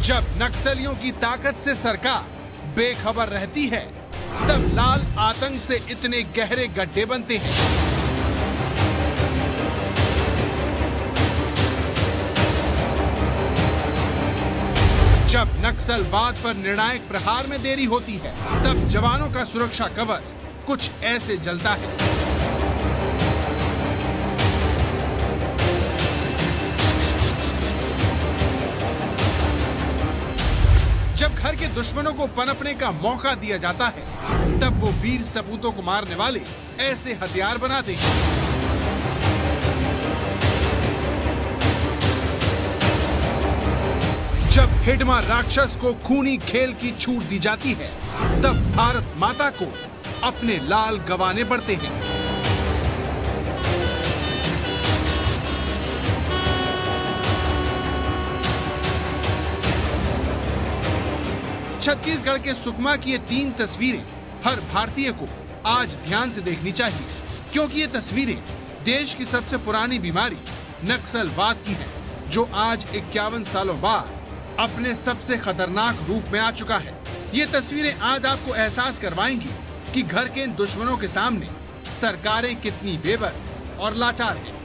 जब नक्सलियों की ताकत से सरकार बेखबर रहती है, तब लाल आतंक से इतने गहरे गड्ढे बनते हैं। जब नक्सलवाद पर निर्णायक प्रहार में देरी होती है, तब जवानों का सुरक्षा कवर कुछ ऐसे जलता है। जब घर के दुश्मनों को पनपने का मौका दिया जाता है, तब वो वीर सपूतों को मारने वाले ऐसे हथियार बनाते हैं। जब हिडमा राक्षस को खूनी खेल की छूट दी जाती है, तब भारत माता को अपने लाल गंवाने पड़ते हैं। छत्तीसगढ़ के सुकमा की ये 3 तस्वीरें हर भारतीय को आज ध्यान से देखनी चाहिए, क्योंकि ये तस्वीरें देश की सबसे पुरानी बीमारी नक्सलवाद की हैं, जो आज 51 सालों बाद अपने सबसे खतरनाक रूप में आ चुका है। ये तस्वीरें आज आपको एहसास करवाएंगी कि घर के इन दुश्मनों के सामने सरकारें कितनी बेबस और लाचार हैं।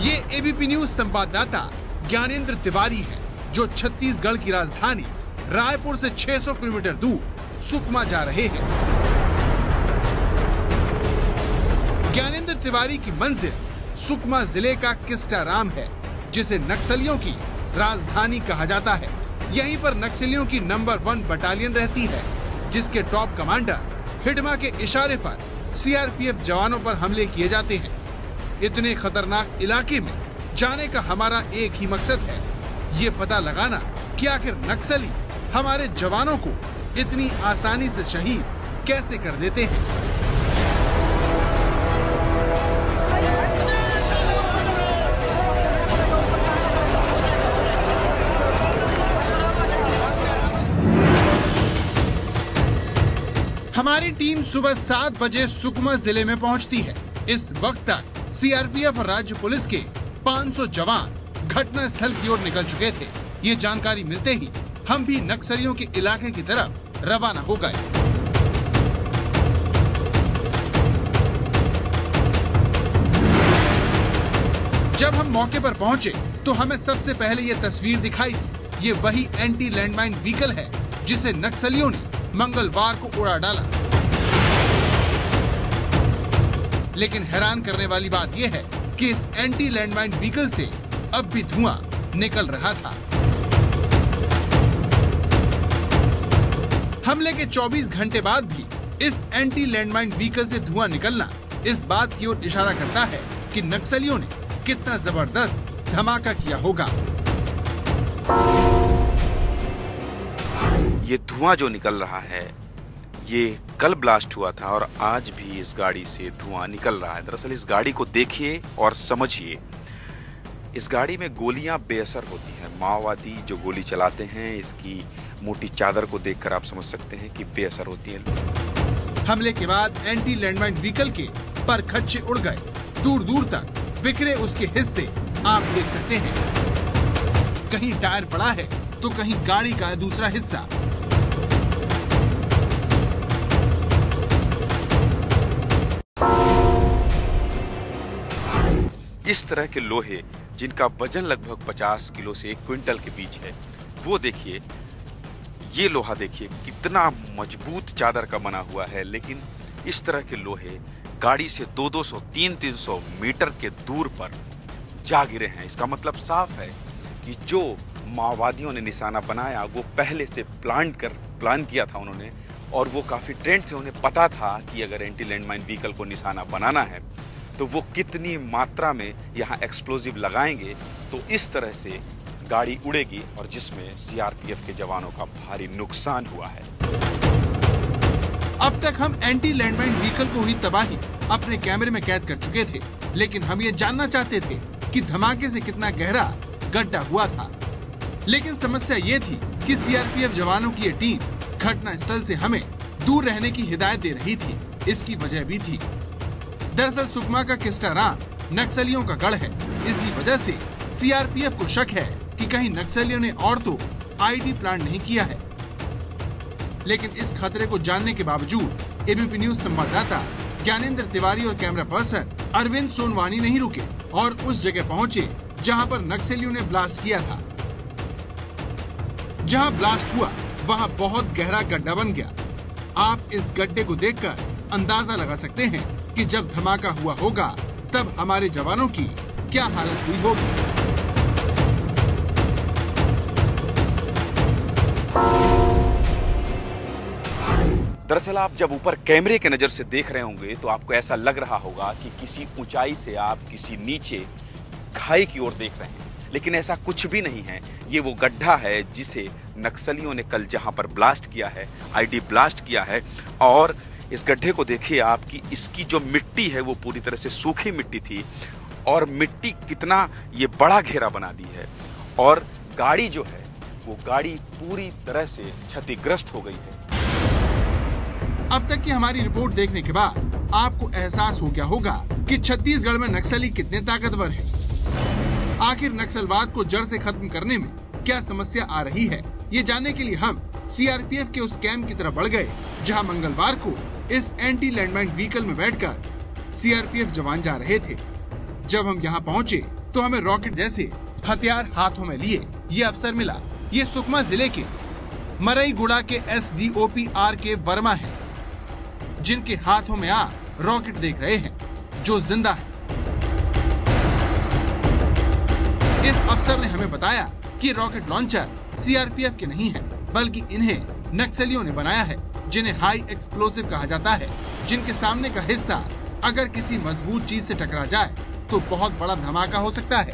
ये एबीपी न्यूज संवाददाता ज्ञानेंद्र तिवारी हैं, जो छत्तीसगढ़ की राजधानी रायपुर से 600 किलोमीटर दूर सुकमा जा रहे हैं। ज्ञानेंद्र तिवारी की मंजिल सुकमा जिले का किस्टाराम है, जिसे नक्सलियों की राजधानी कहा जाता है। यहीं पर नक्सलियों की नंबर 1 बटालियन रहती है, जिसके टॉप कमांडर हिडमा के इशारे पर सीआरपीएफ जवानों पर हमले किए जाते हैं। इतने खतरनाक इलाके में जाने का हमारा एक ही मकसद है, ये पता लगाना कि आखिर नक्सली हमारे जवानों को इतनी आसानी से शहीद कैसे कर देते हैं। हमारी टीम सुबह 7 बजे सुकमा जिले में पहुंचती है। इस वक्त तक सीआरपीएफ और राज्य पुलिस के 500 जवान घटना स्थल की ओर निकल चुके थे। ये जानकारी मिलते ही हम भी नक्सलियों के इलाके की तरफ रवाना हो गए। जब हम मौके पर पहुंचे तो हमें सबसे पहले ये तस्वीर दिखाई दी। ये वही एंटी लैंडमाइन व्हीकल है जिसे नक्सलियों ने मंगलवार को उड़ा डाला। लेकिन हैरान करने वाली बात यह है कि इस एंटी लैंडमाइन व्हीकल से अब भी धुआं निकल रहा था। हमले के 24 घंटे बाद भी इस एंटी लैंडमाइन व्हीकल से धुआं निकलना इस बात की ओर इशारा करता है कि नक्सलियों ने कितना जबरदस्त धमाका किया होगा। ये धुआं जो निकल रहा है, ये कल ब्लास्ट हुआ था और आज भी इस गाड़ी से धुआं निकल रहा है। दरअसल इस गाड़ी को देखिए और समझिए। इस गाड़ी में गोलियां बेअसर होती हैं। माओवादी जो गोली चलाते हैं, इसकी मोटी चादर को देखकर आप समझ सकते हैं कि बेअसर होती है। हमले के बाद एंटी लैंडमाइन व्हीकल के परखच्चे उड़ गए। दूर दूर तक बिखरे उसके हिस्से आप देख सकते हैं। कहीं टायर पड़ा है तो कहीं गाड़ी का दूसरा हिस्सा। इस तरह के लोहे जिनका वजन लगभग 50 किलो से 1 क्विंटल के बीच है, वो देखिए, ये लोहा देखिए कितना मजबूत चादर का बना हुआ है। लेकिन इस तरह के लोहे गाड़ी से 200-200, 300-300 मीटर के दूर पर जा गिरे हैं। इसका मतलब साफ है कि जो माओवादियों ने निशाना बनाया वो पहले से प्लान किया था उन्होंने, और वो काफी ट्रेंड से उन्हें पता था कि अगर एंटी लैंडमाइन व्हीकल को निशाना बनाना है तो वो कितनी मात्रा में यहाँ एक्सप्लोजिव लगाएंगे, तो इस तरह से गाड़ी उड़ेगी और जिसमें सीआरपीएफ के जवानों का भारी नुकसान हुआ है। अब तक हम एंटी लैंडमाइन व्हीकल को हुई तबाही अपने कैमरे में कैद कर चुके थे, लेकिन हम ये जानना चाहते थे कि धमाके से कितना गहरा गड्ढा हुआ था। लेकिन समस्या ये थी कि सीआरपीएफ जवानों की ये टीम घटना स्थल से हमें दूर रहने की हिदायत दे रही थी। इसकी वजह भी थी। दरअसल सुकमा का किस्टाराम नक्सलियों का गढ़ है। इसी वजह से सीआरपीएफ को शक है कि कहीं नक्सलियों ने और तो आईडी प्लान नहीं किया है। लेकिन इस खतरे को जानने के बावजूद एबीपी न्यूज संवाददाता ज्ञानेंद्र तिवारी और कैमरा पर्सन अरविंद सोनवानी नहीं रुके और उस जगह पहुंचे जहां पर नक्सलियों ने ब्लास्ट किया था। जहां ब्लास्ट हुआ वहां बहुत गहरा गड्ढा बन गया। आप इस गड्ढे को देखकर अंदाजा लगा सकते हैं कि जब धमाका हुआ होगा तब हमारे जवानों की क्या हालत हुई होगी। दरअसल आप जब ऊपर कैमरे के नजर से देख रहे होंगे तो आपको ऐसा लग रहा होगा कि किसी ऊंचाई से आप किसी नीचे खाई की ओर देख रहे हैं, लेकिन ऐसा कुछ भी नहीं है। ये वो गड्ढा है जिसे नक्सलियों ने कल जहां पर ब्लास्ट किया है, आईडी ब्लास्ट किया है। और इस गड्ढे को देखिए आप कि इसकी जो मिट्टी है वो पूरी तरह से सूखी मिट्टी थी और मिट्टी कितना ये बड़ा घेरा बना दी है। और गाड़ी जो है वो गाड़ी पूरी तरह से क्षतिग्रस्त हो गई है। अब तक की हमारी रिपोर्ट देखने के बाद आपको एहसास हो गया होगा कि छत्तीसगढ़ में नक्सली कितने ताकतवर हैं। आखिर नक्सलवाद को जड़ से खत्म करने में क्या समस्या आ रही है, ये जानने के लिए हम सीआरपीएफ के उस कैंप की तरफ बढ़ गए जहां मंगलवार को इस एंटी लैंडमाइन व्हीकल में बैठकर सीआरपीएफ जवान जा रहे थे। जब हम यहां पहुंचे तो हमें रॉकेट जैसे हथियार हाथों में लिए ये अफसर मिला। ये सुकमा जिले के मरईगुड़ा के एसडीओपी RK वर्मा है, जिनके हाथों में आप रॉकेट देख रहे हैं, जो जिंदा है। इस अफसर ने हमें बताया कि रॉकेट लॉन्चर सीआरपीएफ के नहीं है, बल्कि इन्हें नक्सलियों ने बनाया है, जिन्हें हाई एक्सप्लोसिव कहा जाता है, जिनके सामने का हिस्सा अगर किसी मजबूत चीज से टकरा जाए तो बहुत बड़ा धमाका हो सकता है।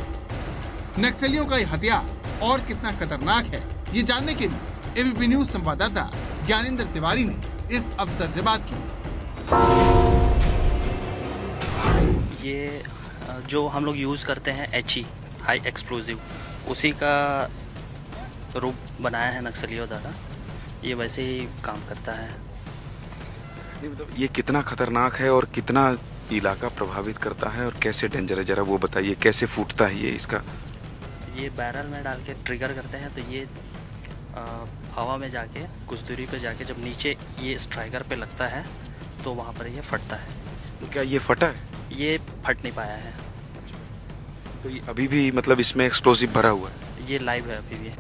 नक्सलियों का ये हथियार और कितना खतरनाक है, ये जानने के लिए एबीपी न्यूज संवाददाता ज्ञानेंद्र तिवारी ने इस अफसर से बात की। ये जो हम लोग यूज़ करते हैं HE हाई एक्सप्लोजिव, उसी का रूप बनाया है नक्सलियों द्वारा। ये वैसे ही काम करता है। मतलब ये कितना खतरनाक है और कितना इलाका प्रभावित करता है और कैसे डेंजर है, जरा वो बताइए। कैसे फूटता है ये इसका? ये बैरल में डाल के ट्रिगर करते हैं तो ये हवा में जाके कुछ दूरी पे जाके जब नीचे ये स्ट्राइकर पे लगता है तो वहाँ पर ये फटता है। तो क्या ये फटा है? ये फट नहीं पाया है। तो ये अभी भी मतलब इसमें एक्सप्लोसिव भरा हुआ है? ये लाइव है अभी भी।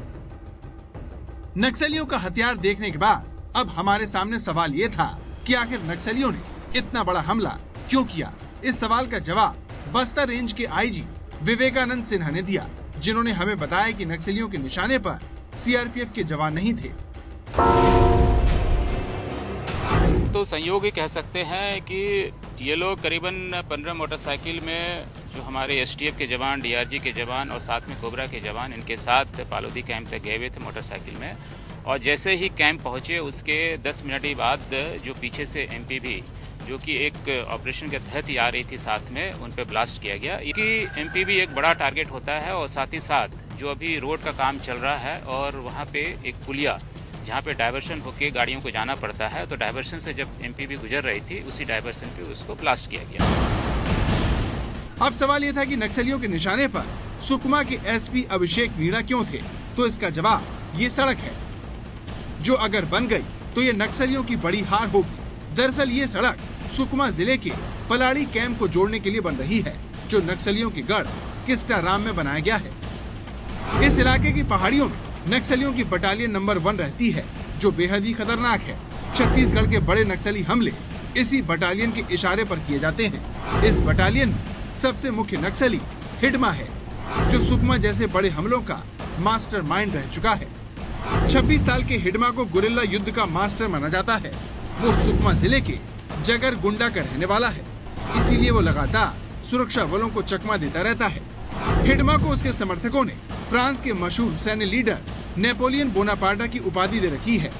नक्सलियों का हथियार देखने के बाद अब हमारे सामने सवाल ये था कि आखिर नक्सलियों ने इतना बड़ा हमला क्यों किया। इस सवाल का जवाब बस्तर रेंज के IG विवेकानंद सिन्हा ने दिया, जिन्होंने हमें बताया कि नक्सलियों के निशाने पर सीआरपीएफ के जवान नहीं थे। तो संयोग ही कह सकते हैं कि ये लोग करीबन 15 मोटरसाइकिल में जो हमारे एसटीएफ के जवान, डीआरजी के जवान और साथ में कोबरा के जवान, इनके साथ पालोदी कैंप तक गए हुए थे मोटरसाइकिल में। और जैसे ही कैंप पहुंचे उसके 10 मिनट ही बाद जो पीछे से एमपीवी जो कि एक ऑपरेशन के तहत ही आ रही थी साथ में, उन पे ब्लास्ट किया गया। कि एमपीवी एक बड़ा टारगेट होता है और साथ ही साथ जो अभी रोड का काम चल रहा है और वहाँ पे एक पुलिया जहाँ पे डाइवर्शन होके गाड़ियों को जाना पड़ता है, तो डाइवर्शन से जब एमपीवी गुजर रही थी उसी डाइवर्शन पे उसको ब्लास्ट किया गया। अब सवाल ये था कि नक्सलियों के निशाने पर सुकमा के एसपी अभिषेक मीणा क्यों थे, तो इसका जवाब ये सड़क है, जो अगर बन गई तो ये नक्सलियों की बड़ी हार होगी। दरअसल ये सड़क सुकमा जिले के पलाड़ी कैंप को जोड़ने के लिए बन रही है, जो नक्सलियों के गढ़ किस्टाराम में बनाया गया है। इस इलाके की पहाड़ियों में नक्सलियों की बटालियन नंबर 1 रहती है, जो बेहद ही खतरनाक है। छत्तीसगढ़ के बड़े नक्सली हमले इसी बटालियन के इशारे पर किए जाते हैं। इस बटालियन में सबसे मुख्य नक्सली हिडमा है, जो सुकमा जैसे बड़े हमलों का मास्टरमाइंड रह चुका है। 26 साल के हिडमा को गुरिल्ला युद्ध का मास्टर माना जाता है। वो सुकमा जिले के जगर गुंडा का रहने वाला है, इसीलिए वो लगातार सुरक्षा बलों को चकमा देता रहता है। हिडमा को उसके समर्थकों ने फ्रांस के मशहूर सैन्य लीडर नेपोलियन बोनापार्टा की उपाधि दे रखी है,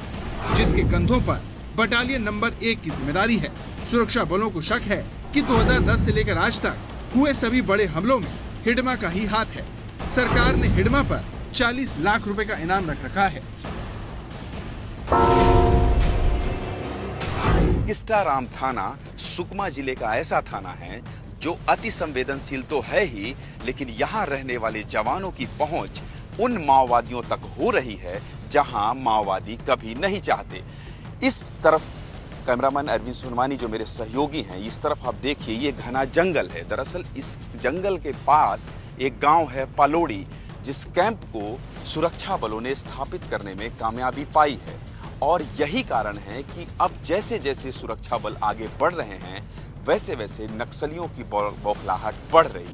जिसके कंधों पर बटालियन नंबर 1 की जिम्मेदारी है। सुरक्षा बलों को शक है कि 2010 से लेकर आज तक हुए सभी बड़े हमलों में हिडमा का ही हाथ है। सरकार ने हिडमा पर 40 लाख रुपए का इनाम रख रखा है। किस्टाराम थाना सुकमा जिले का ऐसा थाना है जो अति संवेदनशील तो है ही, लेकिन यहाँ रहने वाले जवानों की पहुंच उन माओवादियों तक हो रही है जहां माओवादी कभी नहीं चाहते। इस तरफ कैमरामैन अरविंद सुनवानी जो मेरे सहयोगी हैं, इस तरफ आप देखिए ये घना जंगल है। दरअसल इस जंगल के पास एक गांव है पालोड़ी, जिस कैंप को सुरक्षा बलों ने स्थापित करने में कामयाबी पाई है। और यही कारण है कि अब जैसे जैसे सुरक्षा बल आगे बढ़ रहे हैं, वैसे वैसे नक्सलियों की बौखलाहट बढ़ रही।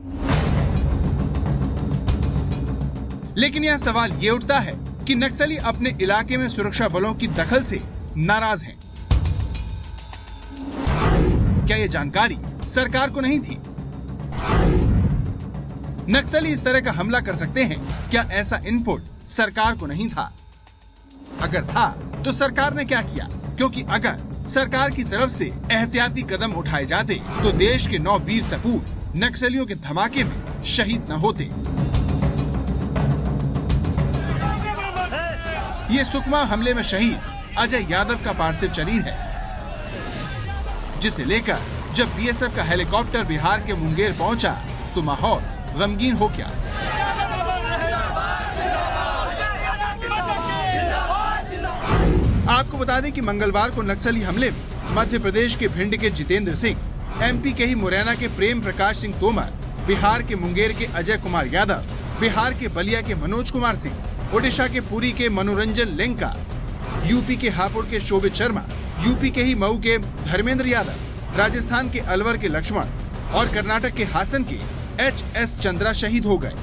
लेकिन यह सवाल ये उठता है कि नक्सली अपने इलाके में सुरक्षा बलों की दखल से नाराज हैं। क्या ये जानकारी सरकार को नहीं थी? नक्सली इस तरह का हमला कर सकते हैं, क्या ऐसा इनपुट सरकार को नहीं था? अगर था तो सरकार ने क्या किया? क्योंकि अगर सरकार की तरफ से एहतियाती कदम उठाए जाते तो देश के 9 वीर सपूत नक्सलियों के धमाके में शहीद न होते। ये सुकमा हमले में शहीद अजय यादव का पार्थिव शरीर है, जिसे लेकर जब बीएसएफ का हेलीकॉप्टर बिहार के मुंगेर पहुंचा तो माहौल गमगीन हो गया। आपको बता दें कि मंगलवार को नक्सली हमले में मध्य प्रदेश के भिंड के जितेंद्र सिंह, एमपी के ही मुरैना के प्रेम प्रकाश सिंह तोमर, बिहार के मुंगेर के अजय कुमार यादव, बिहार के बलिया के मनोज कुमार सिंह, ओडिशा के पुरी के मनोरंजन लेंका, यूपी के हापुड़ के शोभित शर्मा, यूपी के ही मऊ के धर्मेंद्र यादव, राजस्थान के अलवर के लक्ष्मण और कर्नाटक के हासन के एच.एस. चंद्रा शहीद हो गए।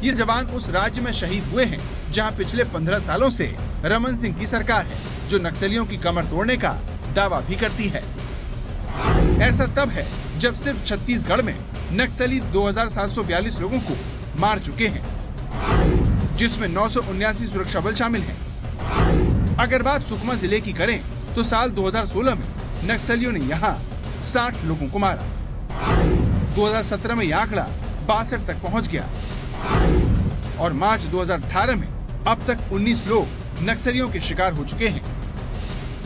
ये जवान उस राज्य में शहीद हुए हैं जहां पिछले 15 सालों से रमन सिंह की सरकार है, जो नक्सलियों की कमर तोड़ने का दावा भी करती है। ऐसा तब है जब सिर्फ छत्तीसगढ़ में नक्सली 2742 लोगों को मार चुके हैं, जिसमें 979 सुरक्षा बल शामिल हैं। अगर बात सुकमा जिले की करें तो साल 2016 में नक्सलियों ने यहाँ 60 लोगों को मारा। 2017 में यह आंकड़ा 62 तक पहुँच गया और मार्च 2018 में अब तक 19 लोग नक्सलियों के शिकार हो चुके हैं।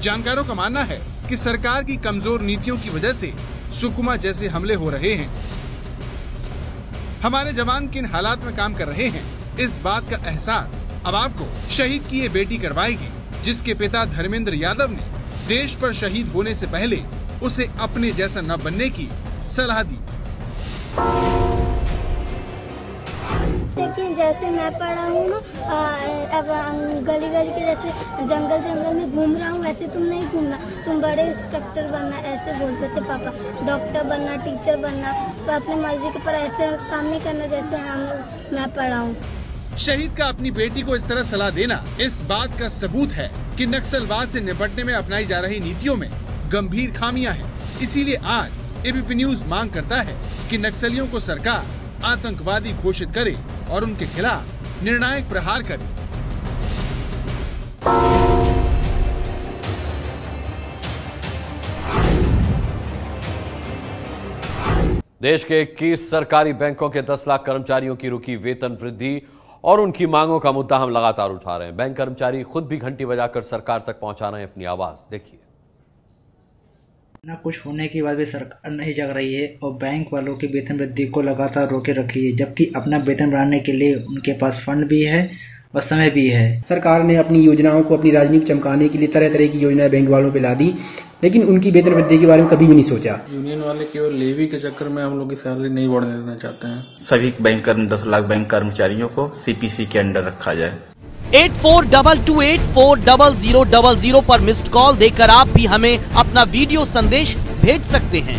जानकारों का मानना है कि सरकार की कमजोर नीतियों की वजह से सुकमा जैसे हमले हो रहे हैं। हमारे जवान किन हालात में काम कर रहे हैं, इस बात का एहसास अब आपको शहीद की ये बेटी करवाएगी, जिसके पिता धर्मेंद्र यादव ने देश पर शहीद होने से पहले उसे अपने जैसा न बनने की सलाह दी। लेकिन जैसे मैं पढ़ा हूँ ना, अब गली गली के जैसे जंगल में घूम रहा हूँ, वैसे तुम नहीं घूमना, तुम बड़े इंस्पेक्टर बनना, ऐसे बोलते थे पापा। डॉक्टर बनना, टीचर बनना, तो अपनी मर्जी के पर ऐसे काम नहीं करना जैसे मैं पढ़ा हूँ। शहीद का अपनी बेटी को इस तरह सलाह देना इस बात का सबूत है कि नक्सलवाद से निपटने में अपनाई जा रही नीतियों में गंभीर खामियां हैं। इसीलिए आज एबीपी न्यूज मांग करता है कि नक्सलियों को सरकार आतंकवादी घोषित करे और उनके खिलाफ निर्णायक प्रहार करे। देश के 21 सरकारी बैंकों के 10 लाख कर्मचारियों की रुकी वेतन वृद्धि और उनकी मांगों का मुद्दा हम लगातार उठा रहे हैं। बैंक कर्मचारी खुद भी घंटी बजाकर सरकार तक पहुंचा रहे हैं अपनी आवाज। देखिए, ना कुछ होने के बाद भी सरकार नहीं जग रही है और बैंक वालों की वेतन वृद्धि को लगातार रोके रखी है, जबकि अपना वेतन बढ़ाने के लिए उनके पास फंड भी है और समय भी है। सरकार ने अपनी योजनाओं को, अपनी राजनीति चमकाने के लिए तरह तरह की योजनाएं बैंक वालों पे ला दी, लेकिन उनकी वेतन वृद्धि के बारे में कभी भी नहीं सोचा। यूनियन वाले केवल लेवी के चक्कर में हम लोग की सैलरी नहीं बढ़ने देना चाहते हैं। सभी बैंक 10 लाख बैंक कर्मचारियों को सीपीसी के अंडर रखा जाए। 8422840000 पर मिस्ड कॉल देकर आप भी हमें अपना वीडियो संदेश भेज सकते हैं।